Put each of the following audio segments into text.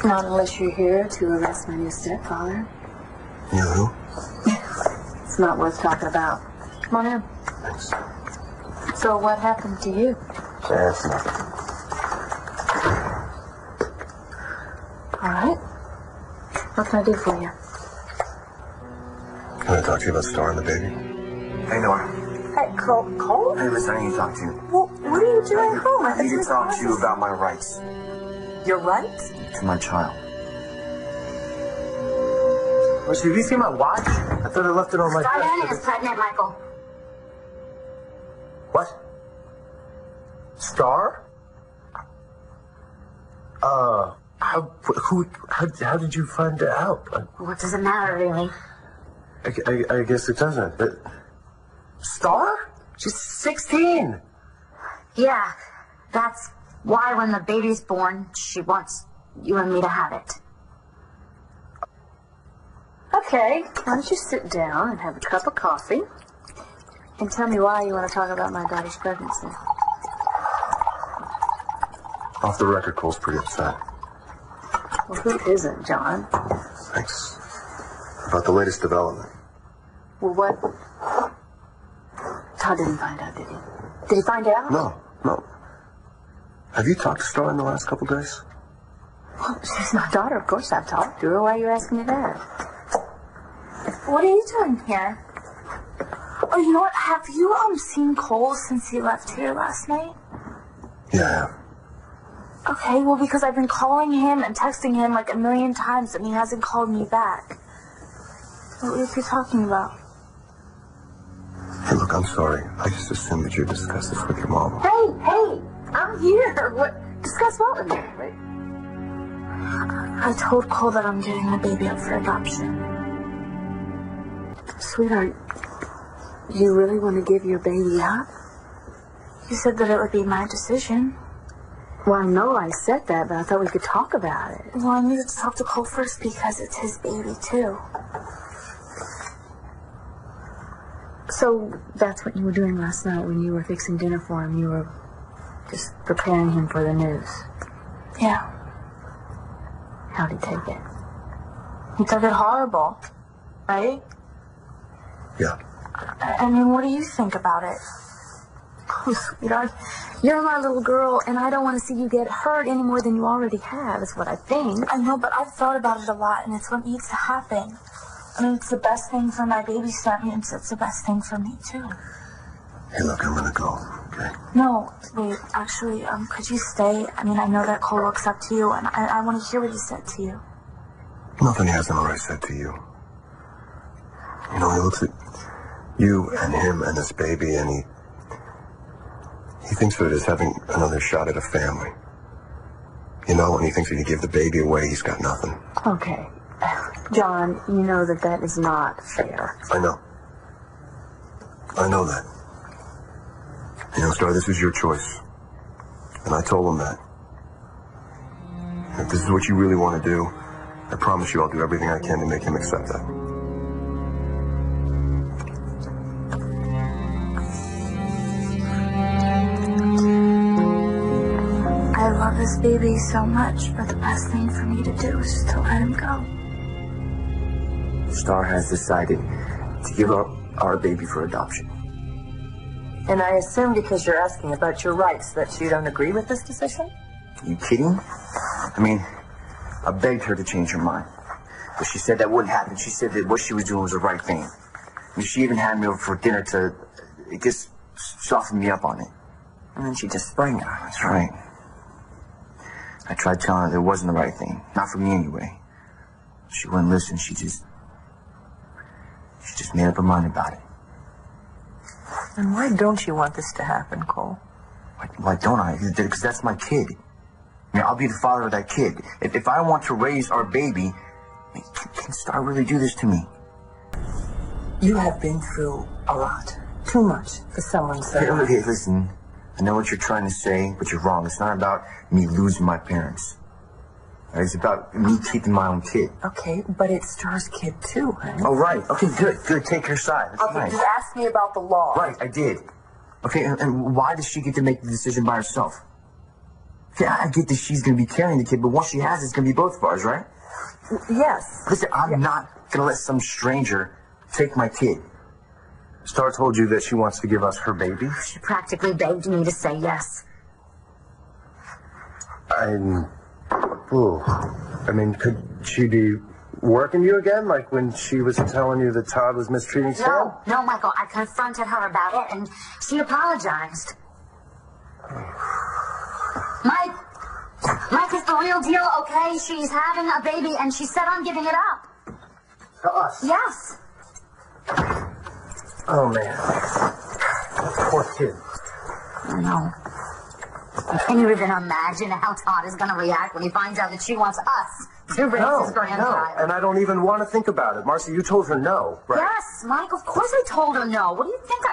Not unless you're here to arrest my new stepfather. You who? It's not worth talking about. Come on in. Thanks. So what happened to you? That's nothing. All right. What can I do for you? Can I talk to you about Star and the baby? Hey, Nora. Hey, Cole? Hey, listen, I need to talk to you. Well, what are you doing home? I need to talk to you about my rights Your rights? to my child. Well, have you seen my watch? I thought I left it on my... Diana is pregnant, Michael. What? Star? How did you find out? What does it matter, really? I guess it doesn't. But Star? She's 16. Yeah, that's why when the baby's born, she wants you and me to have it. Okay, why don't you sit down and have a cup of coffee and tell me why you want to talk about my daughter's pregnancy. Off the record, Cole's pretty upset. Well, who isn't, John? Thanks. About the latest development. Well, what? Todd didn't find out, did he? Did he find out? No. Have you talked to Star in the last couple days? Well, she's my daughter. Of course I've talked to her. Why are you asking me that? What are you doing here? Oh, you know what? Have you seen Cole since he left here last night? Yeah, I have. Okay, well, because I've been calling him and texting him like 1,000,000 times and he hasn't called me back. What were you talking about? Hey, look, I'm sorry. I just assumed that you discussed this with your mom. Hey, I'm here. What? Discuss what with me? Wait. I told Cole that I'm giving the baby up for adoption. Sweetheart, you really want to give your baby up? You said that it would be my decision. Well, I know I said that, but I thought we could talk about it. Well, I needed to talk to Cole first because it's his baby, too. So that's what you were doing last night when you were fixing dinner for him. You were just preparing him for the news. Yeah. How'd he take it? He took it horrible, right? Yeah. I mean, what do you think about it? Oh, sweetheart, you're my little girl, and I don't want to see you get hurt any more than you already have, is what I think. I know, but I've thought about it a lot, and it's what needs to happen. I mean, it's the best thing for my baby, so that means it's the best thing for me, too. Hey, look, I'm gonna go, okay? No, wait, actually, could you stay? I mean, I know that Cole looks up to you, and I want to hear what he said to you. Nothing he hasn't already said to you. You know, he looks at you and him and this baby, and he thinks of it as having another shot at a family. You know, and he thinks if you give the baby away, he's got nothing. Okay. John, you know that is not fair. I know. I know that. You know, Star, this was your choice. And I told him that. If this is what you really want to do, I promise you I'll do everything I can to make him accept that. I love this baby so much, but the best thing for me to do is just to let him go. Star has decided to give up our baby for adoption. And I assume because you're asking about your rights that you don't agree with this decision? Are you kidding? I mean, I begged her to change her mind. But she said that wouldn't happen. She said that what she was doing was the right thing. I mean, she even had me over for dinner to, just soften me up on it. And then she just sprang out. That's right. I tried telling her that it wasn't the right thing. Not for me, anyway. She wouldn't listen. She just made up her mind about it. And why don't you want this to happen, Cole? Why don't I? Because that's my kid. I mean, I'll be the father of that kid. If I want to raise our baby, can Star really do this to me? You have been through a lot. Too much for someone so young. Hey, listen. I know what you're trying to say, but you're wrong. It's not about me losing my parents. It's about me keeping my own kid. Okay, but it's Star's kid too, honey. Oh, right. Okay, good. Take her side. That's Okay, nice. you asked me about the law. Right, I did. Okay, and why does she get to make the decision by herself? Yeah, I get that she's going to be carrying the kid, but once she has it, it's going to be both of ours, right? Yes. Listen, I'm not going to let some stranger take my kid. Star told you that she wants to give us her baby? She practically begged me to say yes. I mean, could she be working you again? Like when she was telling you that Todd was mistreating Star? No, Michael, I confronted her about it, and she apologized. Mike is the real deal, okay? She's having a baby, and she said I'm giving it up. To us? Yes. Oh, man. Poor kid. I know. Can you even imagine how Todd is going to react when he finds out that she wants us to raise his grandchild? No, and I don't even want to think about it. Marcy, you told her no, right? Yes, Mike, of course I told her no. What do you think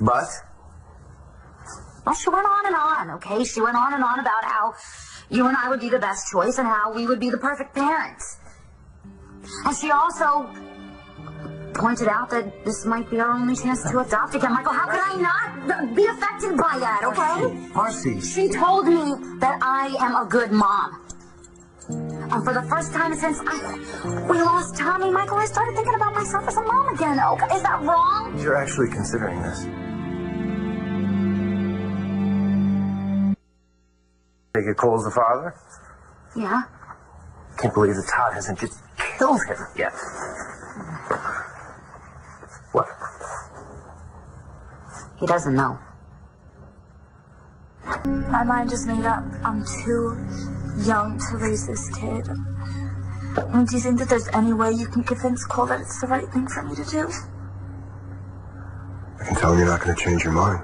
But? Well, she went on and on, okay? She went on and on about how you and I would be the best choice and how we would be the perfect parents. And she also pointed out that this might be our only chance to adopt again. Michael, how could I not be affected by that, okay? Marcy. She told me that I am a good mom. And for the first time since we lost Tommy, Michael, I started thinking about myself as a mom again. Okay, is that wrong? You're actually considering this. Think it Cole's the father? Yeah. Can't believe that Todd hasn't just killed him yet. What? He doesn't know. My mind is made up. I'm too young to raise this kid. I mean, do you think that there's any way you can convince Cole that it's the right thing for me to do? I can tell him you're not going to change your mind.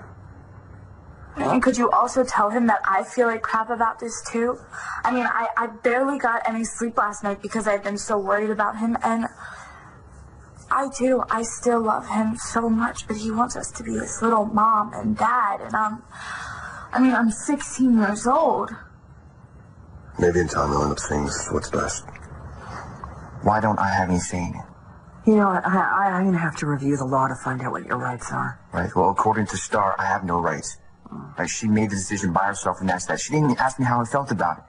And could you also tell him that I feel like crap about this too? I mean, I barely got any sleep last night because I've been so worried about him, and I still love him so much, but he wants us to be his little mom and dad, and I'm 16 years old. Maybe in time you'll end up seeing this is what's best. Why don't I have any say in it? You know what? I'm going to have to review the law to find out what your rights are. Right, well, according to Star, I have no rights. Like, she made the decision by herself, and that's that. She didn't even ask me how I felt about it.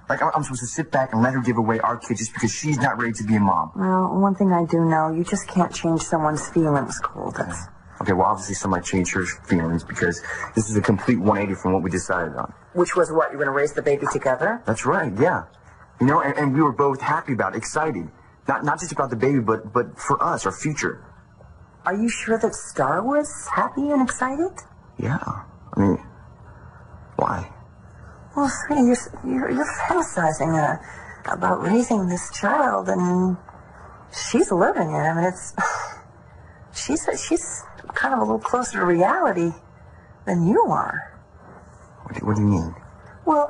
Like, I'm supposed to sit back and let her give away our kid just because she's not ready to be a mom. Well, one thing I do know, you just can't change someone's feelings, Cole. That's... Okay, well, obviously somebody changed her feelings because this is a complete 180 from what we decided on. Which was what? You were going to raise the baby together? That's right, yeah. You know, and we were both happy about it, excited. Not just about the baby, but for us, our future. Are you sure that Star was happy and excited? Yeah. I mean, why? Well, sweetie, you're fantasizing about raising this child, and she's living it. I mean, she's kind of a little closer to reality than you are. What do you mean? Well,